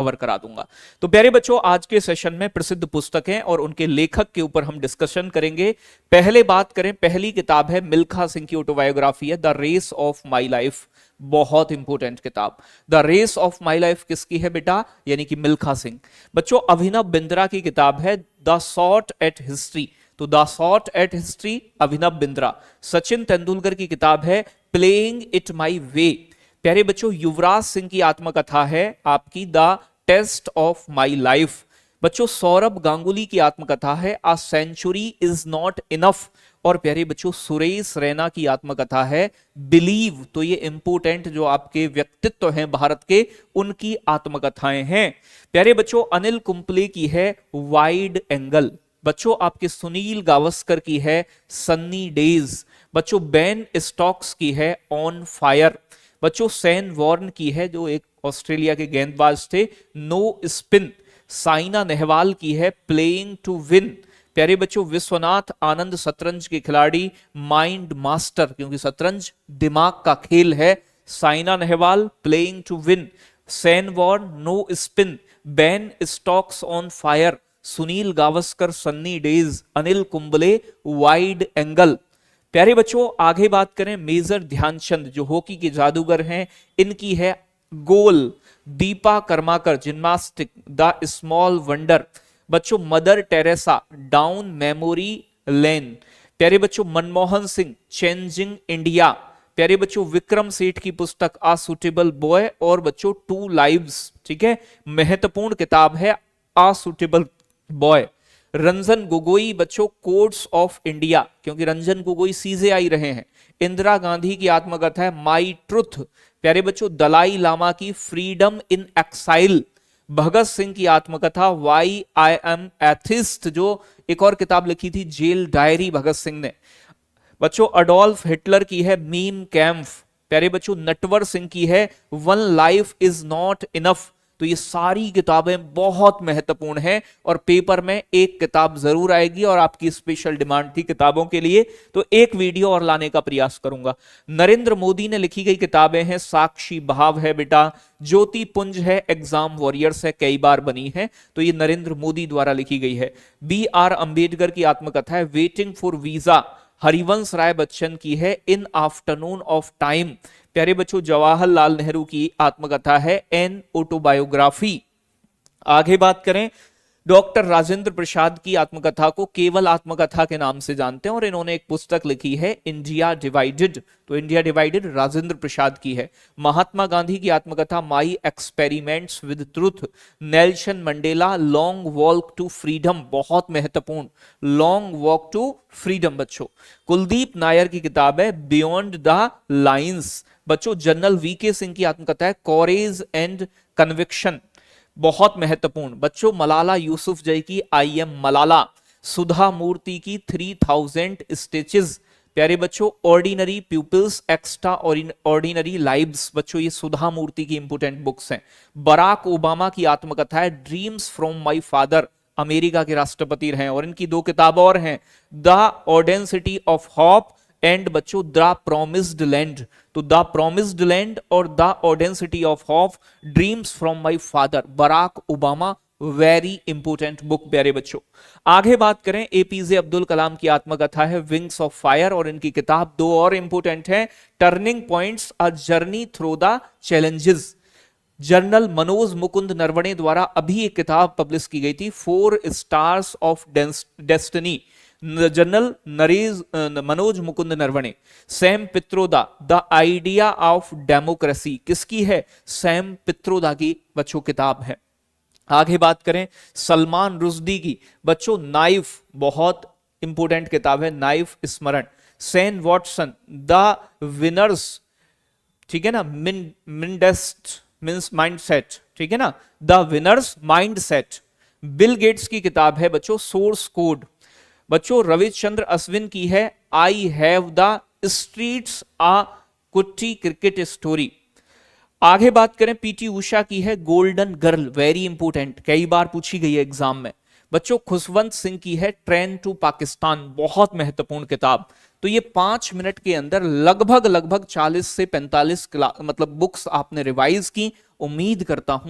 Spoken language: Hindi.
कवर करा दूंगा। तो प्यारे बच्चों, आज के सेशन में प्रसिद्ध पुस्तकें और उनके लेखक के ऊपर हम डिस्कशन करेंगे। पहले बात करें, पहली किताब है मिल्खा सिंह की ऑटोबायोग्राफी है, the race of my life. बहुत इंपॉर्टेंट किताब। The race of my life किसकी है बेटा? यानी कि मिल्खा सिंह। बच्चों, अभिनव बिंद्रा की किताब है द शॉट एट हिस्ट्री। तो the shot at history, Abhinav Bindra. Sachin Tendulkar की किताब है प्लेइंग इट माई वे। प्यारे बच्चों, युवराज सिंह की आत्मकथा है आपकी the test of my life. बच्चों, सौरभ गांगुली की आत्मकथा है a century is not enough. और प्यारे बच्चों, सुरेश रैना की आत्मकथा है बिलीव। तो ये इंपोर्टेंट जो आपके व्यक्तित्व हैं भारत के, उनकी आत्मकथाएं हैं। प्यारे बच्चों, अनिल कुंपले की है वाइड एंगल। बच्चों, आपके सुनील गावस्कर की है सन्नी डेज। बच्चों, बेन स्टॉक्स की है ऑन फायर। बच्चों, सैन वॉर्न की है, जो एक ऑस्ट्रेलिया के गेंदबाज थे, नो स्पिन। साइना नेहवाल की है प्लेइंग टू विन। प्यारे बच्चों, विश्वनाथ आनंद शतरंज के खिलाड़ी, माइंड मास्टर, क्योंकि शतरंज दिमाग का खेल है। Saina Nehwal playing to win, Shane Warne no spin, Ben Stokes on fire, Sunil Gavaskar sunny days, Anil Kumble wide angle. प्यारे बच्चों, आगे बात करें, मेजर ध्यानचंद जो हॉकी के जादूगर हैं, इनकी है गोल। Deepa Karmakar gymnastic, the small wonder. बच्चों, mother Teresa down memory lane. प्यारे बच्चों, मनमोहन सिंह चेंजिंग इंडिया। प्यारे बच्चों, विक्रम सेठ की पुस्तक आ सुटेबल बॉय। और बच्चों, टू लाइव्स, ठीक है, महत्वपूर्ण किताब है आ सुटेबल बॉय। रंजन गोगोई बच्चों, कोड्स ऑफ इंडिया, क्योंकि रंजन गोगोई सीजेआई रहे हैं। इंदिरा गांधी की आत्मकथा है माई ट्रुथ। प्यारे बच्चों, दलाई लामा की फ्रीडम इन एक्साइल। भगत सिंह की आत्मकथा वाई आई एम एथिस्ट, जो एक और किताब लिखी थी जेल डायरी भगत सिंह ने। बच्चों, अडोल्फ हिटलर की है मीम कैंप। प्यारे बच्चों, नटवर सिंह की है one life is not enough. तो ये सारी किताबें बहुत महत्वपूर्ण हैं और पेपर में एक किताब जरूर आएगी और आपकी स्पेशल डिमांड थी किताबों के लिए, तो एक वीडियो और लाने का प्रयास करूंगा। नरेंद्र मोदी ने लिखी गई किताबें हैं साक्षी भाव है बेटा, ज्योति पुंज है, एग्जाम वॉरियर्स है, कई बार बनी है, तो ये नरेंद्र मोदी द्वारा लिखी गई है। बी आर अंबेडकर की आत्मकथा है waiting for visa. Harivansh Rai Bachchan की है इन आफ्टरनून ऑफ टाइम। प्यारे बच्चों, जवाहरलाल नेहरू की आत्मकथा है एन ऑटोबायोग्राफी। आगे बात करें, डॉक्टर राजेंद्र प्रसाद की आत्मकथा को केवल आत्मकथा के नाम से जानते हैं और इन्होंने एक पुस्तक लिखी है इंडिया डिवाइडेड। तो इंडिया डिवाइडेड राजेंद्र प्रसाद की है। महात्मा गांधी की आत्मकथा my experiments with truth. Nelson Mandela long walk to freedom, बहुत महत्वपूर्ण, लॉन्ग वॉक टू फ्रीडम। बच्चों, कुलदीप नायर की किताब है बियॉन्ड द लाइन्स। बच्चों, जनरल वीके सिंह की आत्मकथा है कॉरेज एंड कन्विक्शन, बहुत महत्वपूर्ण। बच्चों, मलाला यूसुफजई की आई एम मलाला। सुधा मूर्ति की 3000 स्टिचेस। प्यारे बच्चों, ordinary peoples extra ordinary lives. बच्चों, ये सुधा मूर्ति की इंपोर्टेंट बुक्स हैं। बराक ओबामा की आत्मकथा है dreams from my father, America के राष्ट्रपति रहे और इनकी दो किताब और हैं, the audacity of hope and बच्चों द प्रोमिस्ड लैंड। तो द प्रोमिस्ड लैंड और the audacity of hope, dreams from my father, Barack Obama, very important book. प्यारे बच्चों, आगे बात करें, एपीजे अब्दुल कलाम की आत्मकथा है विंग्स ऑफ फायर और इनकी किताब दो और इंपोर्टेंट है, turning points a journey through the challenges. General Manoj Mukund Naravane द्वारा अभी एक किताब पब्लिश की गई थी, 4 stars of destiny. General Manoj Mukund Naravane. Sam Pitroda the idea of democracy, किसकी है? सैम पित्रोदा की बच्चों किताब है। आगे बात करें, सलमान रुश्दी की बच्चों नाइफ, बहुत इंपोर्टेंट किताब है, नाइफ स्मरण। सैन वॉटसन द विनर्स, ठीक है ना, मिंडेस्ट मींस माइंडसेट, ठीक है ना, the winners mindset. Bill Gates की किताब है बच्चों सोर्स कोड। बच्चों, रविचंद्र अश्विन की है आई हैव द स्ट्रीट्स आ कुट्टी क्रिकेट स्टोरी। आगे बात करें, पीटी उषा की है गोल्डन गर्ल, वेरी इंपोर्टेंट, कई बार पूछी गई है एग्जाम में। बच्चों, खुशवंत सिंह की है ट्रेन टू पाकिस्तान, बहुत महत्वपूर्ण किताब। तो ये 5 मिनट के अंदर लगभग 40 से 45 मतलब बुक्स आपने रिवाइज की, उम्मीद करता हूं